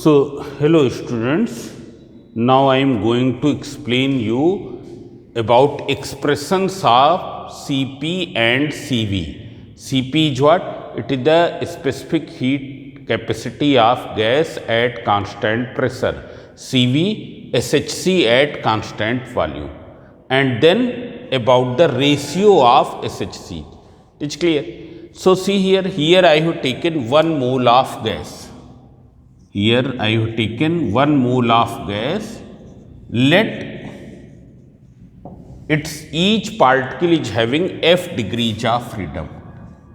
So, hello students. Now I am going to explain you about expressions of Cp and Cv. Cp is what? It is the specific heat capacity of gas at constant pressure. Cv, SHC at constant volume. And then about the ratio of SHC. It's clear? So, see here I have taken 1 mole of gas. Here I have taken 1 mole of gas. Let its each particle is having f degrees of freedom.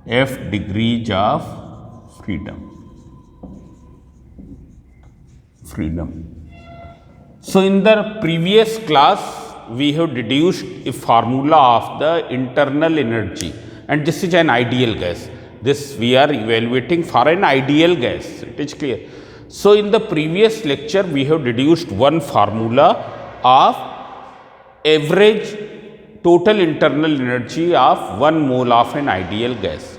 F degrees of freedom. So in the previous class we have deduced a formula of the internal energy, and this is an ideal gas. This we are evaluating for an ideal gas. It is clear. So, in the previous lecture, we have deduced one formula of average total internal energy of 1 mole of an ideal gas.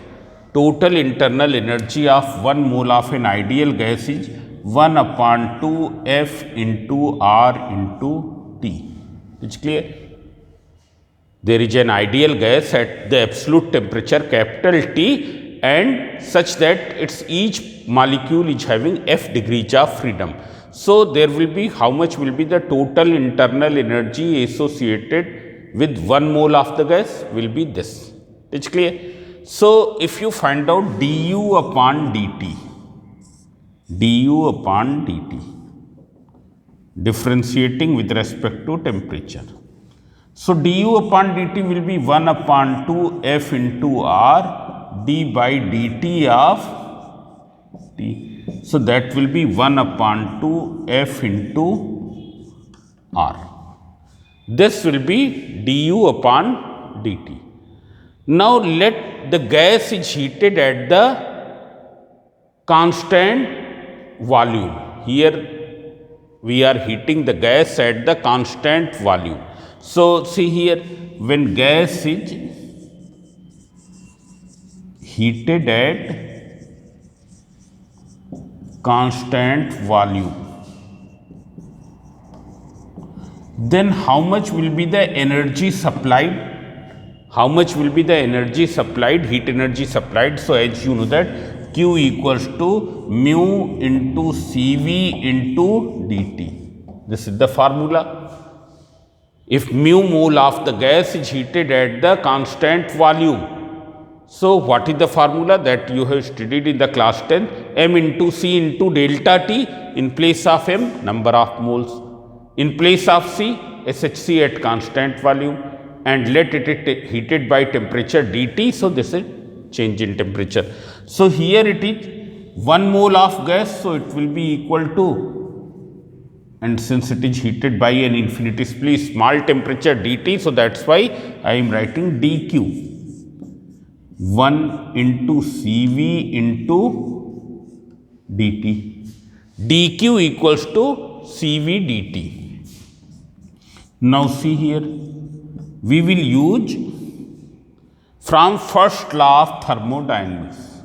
Total internal energy of 1 mole of an ideal gas is 1 upon 2 F into R into T. It's clear? There is an ideal gas at the absolute temperature capital T, and such that its each molecule is having f degrees of freedom. So, there will be how much will be the total internal energy associated with 1 mole of the gas will be this. It's clear? So, if you find out du upon dt, differentiating with respect to temperature. So, du upon dt will be 1 upon 2 f into R d by dt of t. So, that will be 1 upon 2 f into R. This will be du upon dt. Now, let the gas is heated at the constant volume. Here we are heating the gas at the constant volume. So, see here, when gas is heated at constant volume, then how much will be the energy supplied? How much will be the energy supplied, heat energy supplied? So, as you know that Q equals to mu into Cv into dt. This is the formula. If mu mole of the gas is heated at the constant volume, so what is the formula that you have studied in the class 10? M into C into delta T, in place of M, number of moles, in place of C, SHC at constant volume, and let it heated by temperature dt. So, this is change in temperature. So, here it is 1 mole of gas, so it will be equal to, and since it is heated by an infinitesimally small temperature dt, so that is why I am writing dq. 1 into Cv into dt. dq equals to Cv dt. Now, see here, we will use from first law of thermodynamics.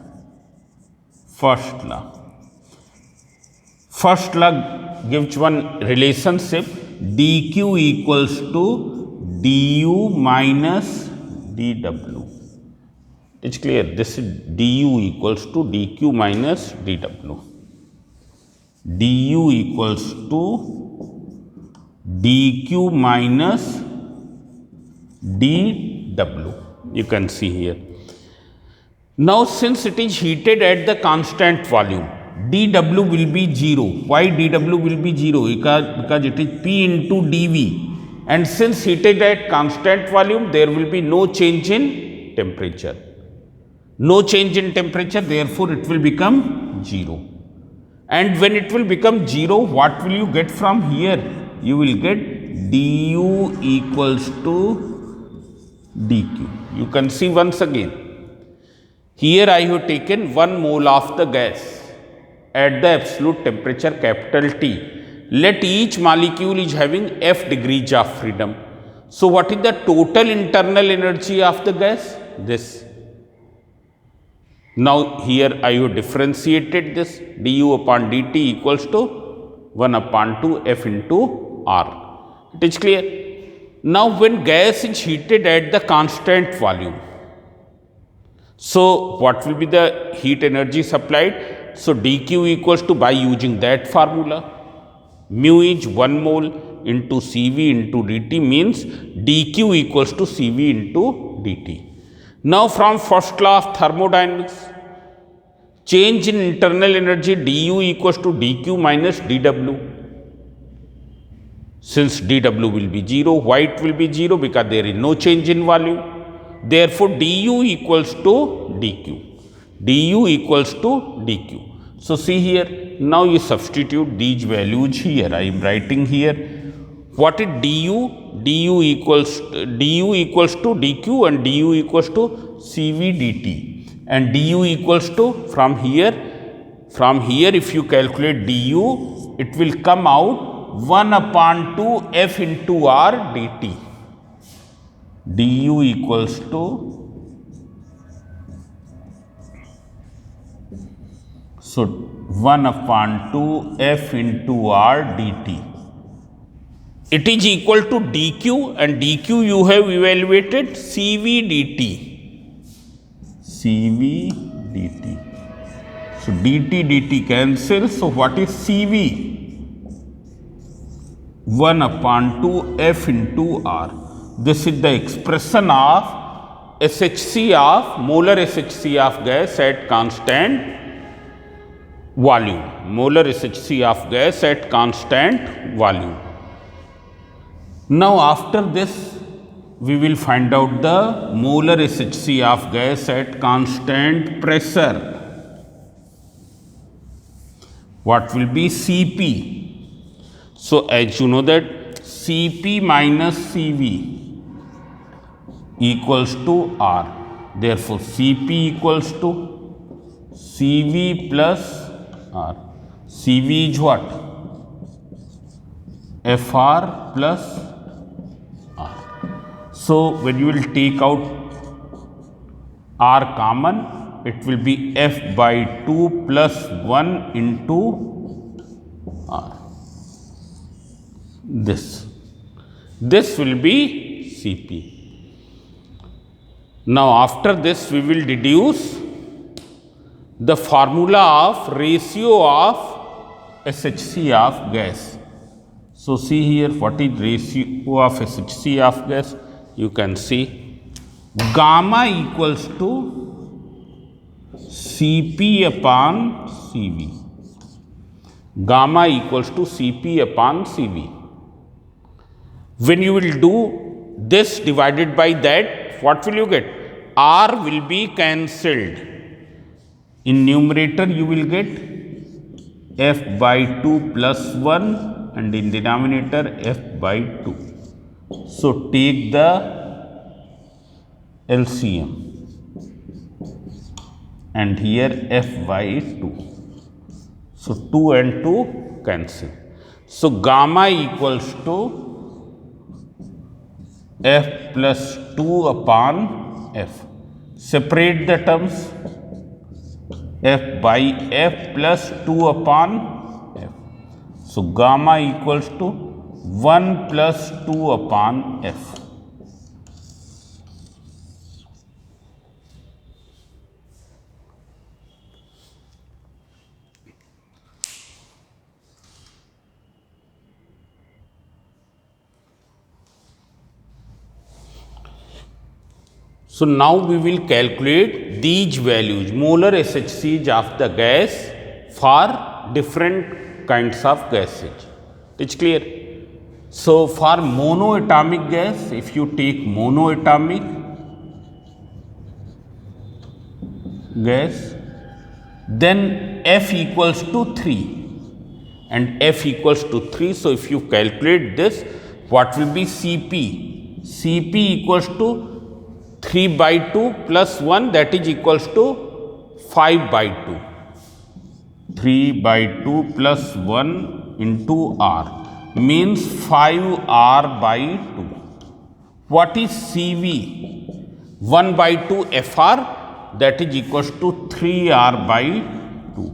First law gives one relationship, dq equals to du minus dw. It's clear, this is du equals to dq minus dw. du equals to dq minus dw. You can see here. Now, since it is heated at the constant volume, dw will be 0. Why dw will be 0? Because it is P into dV, and since heated at constant volume, there will be no change in temperature. No change in temperature, therefore, it will become 0. And when it will become 0, what will you get from here? You will get du equals to dq. You can see once again. Here I have taken 1 mole of the gas at the absolute temperature capital T. Let each molecule is having f degrees of freedom. So, what is the total internal energy of the gas? This. Now here I have differentiated this du upon dt equals to 1 upon 2 f into r. It is clear. Now when gas is heated at the constant volume, so what will be the heat energy supplied? So dq equals to, by using that formula, mu is 1 mole into Cv into dt, means dq equals to Cv into dt. Now from first law of thermodynamics, change in internal energy du equals to dq minus dw. Since dw will be 0, why it will be 0? Because there is no change in volume. Therefore du equals to dq. du equals to dq. So see here, now you substitute these values here. I am writing here. What is du? du equals to dq and du equals to Cv dt. And du equals to, from here if you calculate du, it will come out 1 upon 2 f into r dt. du equals to, so 1 upon 2 f into r dt. It is equal to dq, and dq you have evaluated Cv dt. Cv dt. So dt cancels. So what is Cv? 1 upon 2 f into r. This is the expression of SHC of molar SHC of gas at constant volume. Molar SHC of gas at constant volume. Now after this we will find out the molar SHC of gas at constant pressure. What will be Cp? So as you know that Cp minus Cv equals to R. Therefore Cp equals to Cv plus R. Cv is what? Fr plus R. So when you will take out R common, it will be F by 2 plus 1 into R. This will be Cp. Now after this we will deduce the formula of ratio of SHC of gas. So see here, what is ratio of SHC of gas? You can see gamma equals to Cp upon Cv. Gamma equals to Cp upon Cv. When you will do this divided by that, what will you get? R will be cancelled. In numerator you will get F by 2 plus 1, and in denominator F by 2. So take the LCM, and here F by 2. So 2 and 2 cancel. So gamma equals to F plus 2 upon F. Separate the terms. F by F plus 2 upon F. So gamma equals to 1 plus 2 upon F. So now we will calculate these values, molar SHCs of the gas for different kinds of gases. It's clear? So for monoatomic gas, if you take monoatomic gas, then F equals to 3 and F equals to 3. So if you calculate this, what will be Cp? Cp equals to 3 by 2 plus 1, that is equals to 5 by 2. 3 by 2 plus 1 into R means 5R by 2. What is Cv? 1 by 2 Fr that is equals to 3r by 2.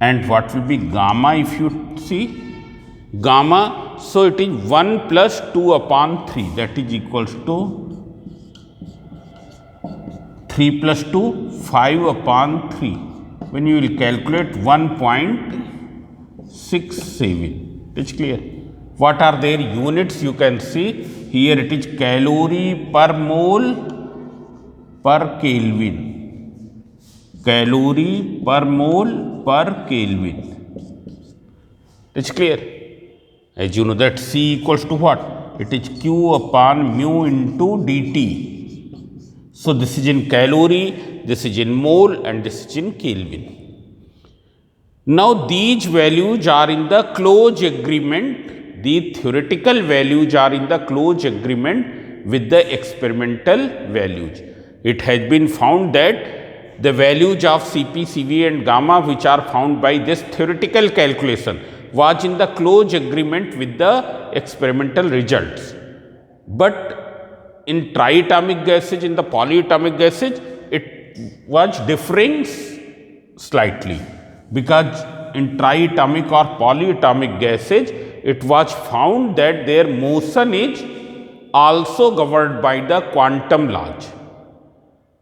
And what will be gamma if you see? Gamma, so it is 1 plus 2 upon 3, that is equals to 3 plus 2, 5 upon 3. When you will calculate 1.67. It's clear. What are their units? You can see here it is calorie per mole per Kelvin. Calorie per mole per Kelvin. It's clear. As you know that C equals to what? It is Q upon mu into dt. So this is in calorie, this is in mole, and this is in Kelvin. Now these values are in the close agreement. The theoretical values are in the close agreement with the experimental values. It has been found that the values of Cp, Cv and gamma which are found by this theoretical calculation was in the close agreement with the experimental results. But in triatomic gases, in the polyatomic gases, it was differing slightly, because in triatomic or polyatomic gases, it was found that their motion is also governed by the quantum laws.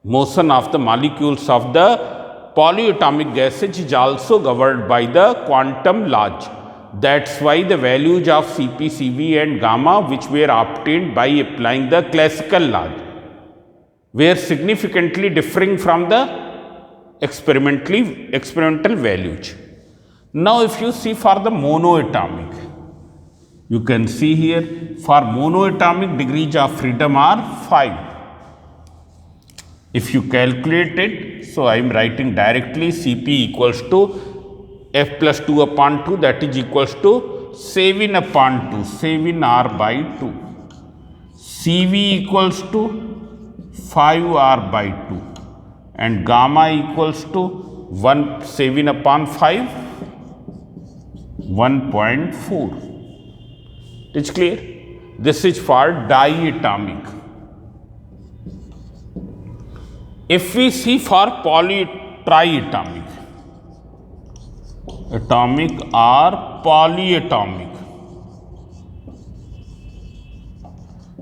Motion of the molecules of the polyatomic gases is also governed by the quantum laws. That's why the values of Cp, Cv and gamma which were obtained by applying the classical laws were significantly differing from the experimental values. Now if you see for the monoatomic, you can see here for monoatomic degrees of freedom are 5. If you calculate it, so I am writing directly Cp equals to F plus 2 upon 2, that is equals to 7 upon 2, 7r by 2. Cv equals to 5r by 2 and gamma equals to 7 upon 5, 1.4. It's clear? This is for diatomic. If we see for triatomic, atomic or polyatomic.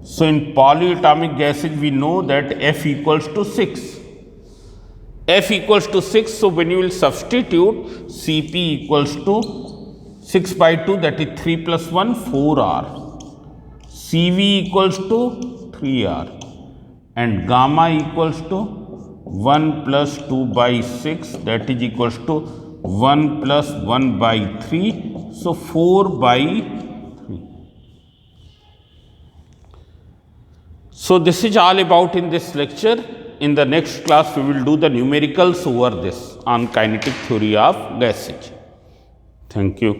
So in polyatomic gases we know that F equals to 6. F equals to 6, so when you will substitute Cp equals to 6 by 2, that is 3 plus 1, 4r. Cv equals to 3r and gamma equals to 1 plus 2 by 6, that is equals to 1 plus 1 by 3, so 4 by 3. So this is all about in this lecture. In the next class we will do the numericals over this on kinetic theory of gases. Thank you.